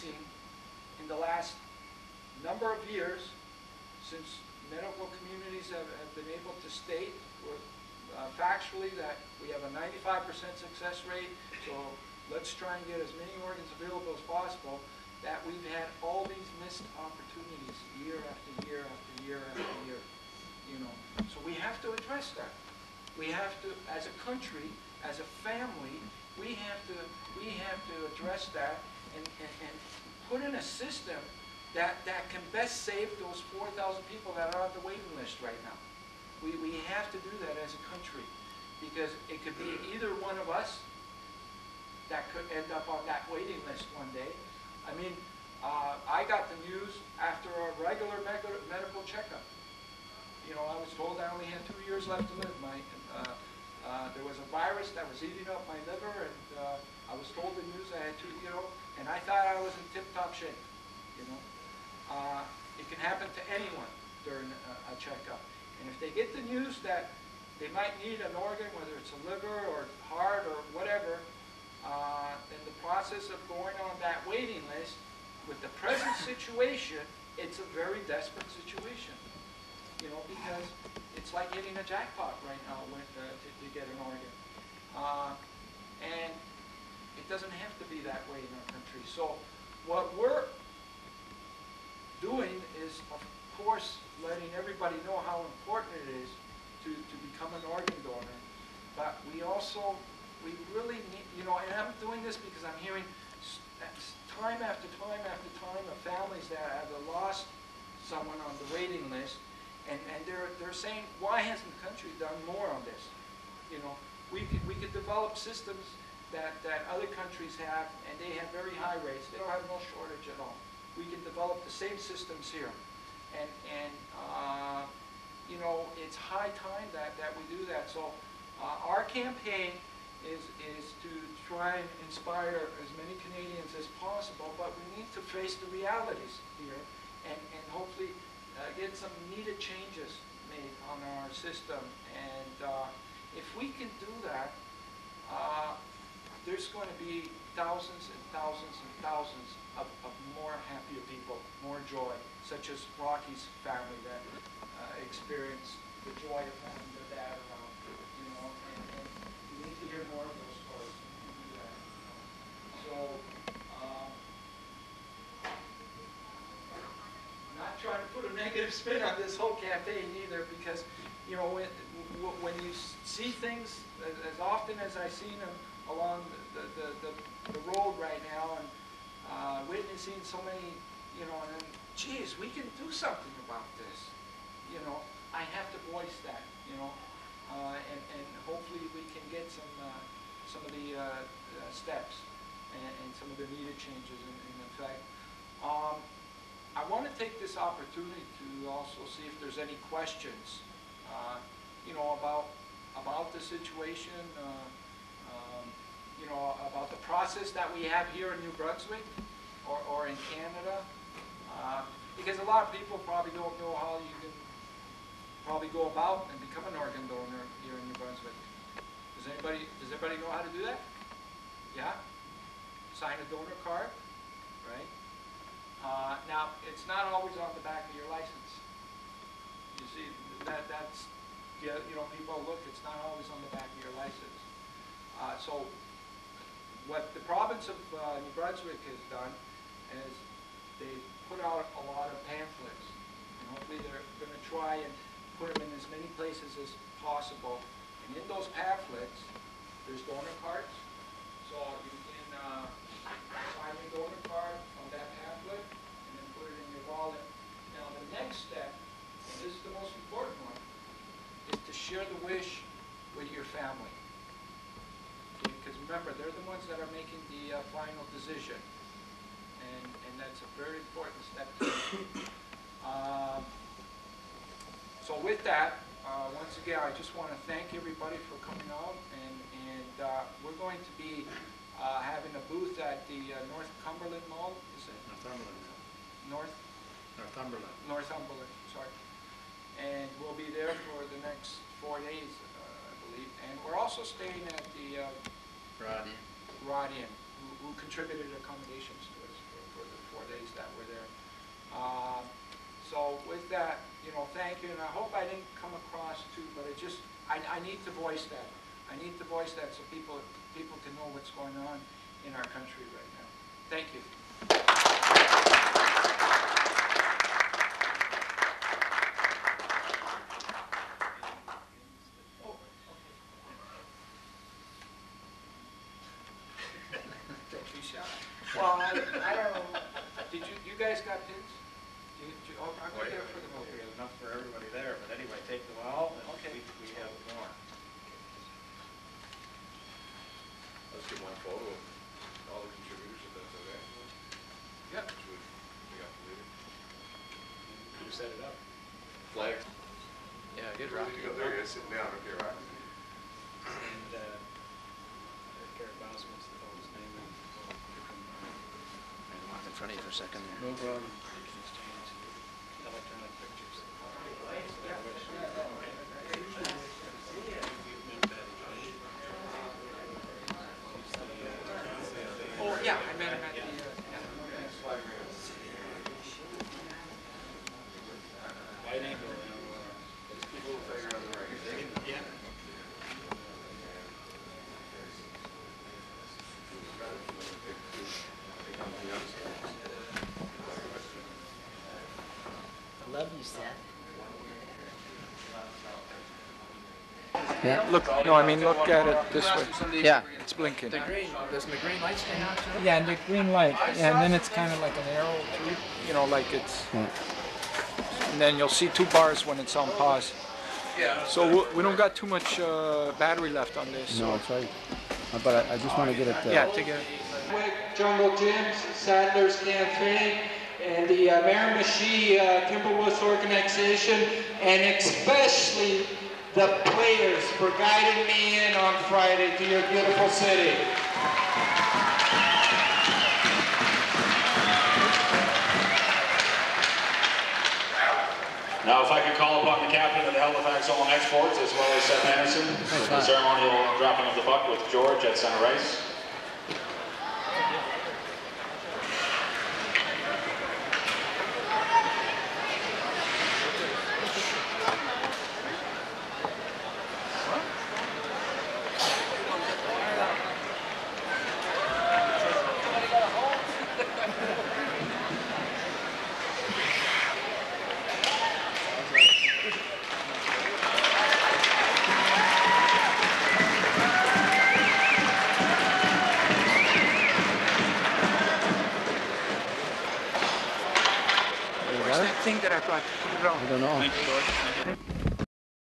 missing in the last number of years, since medical communities have been able to state factually that we have a 95% success rate, so let's try and get as many organs available as possible, that we've had all these missed opportunities year after year after year after year. You know, so we have to address that. We have to, as a country, as a family, we have to address that and put in a system that can best save those 4,000 people that are on the waiting list right now. We have to do that as a country, because it could be either one of us that could end up on that waiting list one day. I mean, I got the news after a regular medical checkup. You know, I was told I only had 2 years left to live. There was a virus that was eating up my liver, and I was told the news I had and I thought I was in tip-top shape. You know, it can happen to anyone during a checkup. And if they get the news that they might need an organ, whether it's a liver or heart or whatever, then the process of going on that waiting list, with the present situation, it's a very desperate situation. You know, because it's like hitting a jackpot right now to get an organ. And it doesn't have to be that way in our country. So what we're doing is, of course, letting everybody know how important it is to become an organ donor. But we really need, you know, and I'm doing this because I'm hearing time after time after time of families that have lost someone on the waiting list. And they're saying, why hasn't the country done more on this? You know, we could develop systems that other countries have, and they have very high rates. They don't have no shortage at all. We can develop the same systems here. And you know, it's high time that we do that. So our campaign is to try and inspire as many Canadians as possible, but we need to face the realities here and hopefully get some needed changes made on our system. And if we can do that, there's going to be thousands and thousands and thousands of more happier people, more joy, such as Rocky's family that experienced the joy of having their dad around. You know, and we need to hear more of those stories. So, not trying to put a negative spin on this whole campaign either, because, you know, when you see things as often as I've seen them along the road right now, and witnessing so many, you know, and then, geez, we can do something about this. You know, I have to voice that, you know, and hopefully we can get some of the steps and some of the needed changes in effect. I want to take this opportunity to also see if there's any questions, you know, about the situation, you know, about the process that we have here in New Brunswick or in Canada, because a lot of people probably don't know how you can probably go about and become an organ donor here in New Brunswick. Does anybody know how to do that? Yeah? Sign a donor card, right? Now, it's not always on the back of your license. You see, that's, you know, people look, it's not always on the back of your license. So what the province of New Brunswick has done is they put out a lot of pamphlets. And hopefully they're going to try and put them in as many places as possible. And in those pamphlets, there's donor cards. So you can sign your donor card on that pamphlet and then put it in your wallet. Now the next step, and this is the most important one, is to share the wish with your family. Because remember, they're the ones that are making the final decision. And that's a very important step to take. So with that, once again, I just want to thank everybody for coming out, and we're going to be having a booth at the Northumberland Mall, is it? Northumberland, sorry. And we'll be there for the next 4 days, I believe. And we're also staying at the Rodian, who contributed accommodations to us for the 4 days that we're there. So with that, you know, thank you, and I hope I didn't come across too, but I need to voice that. I need to voice that so people can know what's going on in our country right now. Thank you. Oh, okay. Don't be shy. Well, I don't know. Did you guys got pins? I'll go there for the moment. We have enough for everybody there, but anyway, take them all, and Okay. we have more. Let's get one photo of all the contributors, if that's okay. Yep. We got the leader. You set it up. Flag. Yeah, get Ready Rocky. to go. There he is, sitting down. Okay, right. And Garrett Boss wants to call his name in. Walk in front of you for a second there. No problem. Electronic pictures. Oh, yeah, I met him at the, Wide angle. People will figure out the right. Yeah. I love you, Seth. Yeah. look, no, I mean, look at it this way. Yeah. It's blinking. The green, doesn't the green light stay on too? Yeah, and the green light, yeah, and then it's kind of like an arrow, too, you know, like it's, and then you'll see 2 bars when it's on pause. So we don't got too much battery left on this. No, that's right. But I just want to get it. Yeah, to get it. Jungle Gyms, Sadler's Cafe, and the Miramichi Timberwolves organization, and especially the players for guiding me in on Friday to your beautiful city. Now, if I could call upon the captain of the Halifax Home Exports, as well as Seth Anderson, for the ceremonial dropping of the puck with George at center ice. Where's that thing that I brought? Put it on. I don't know. Thank you, George.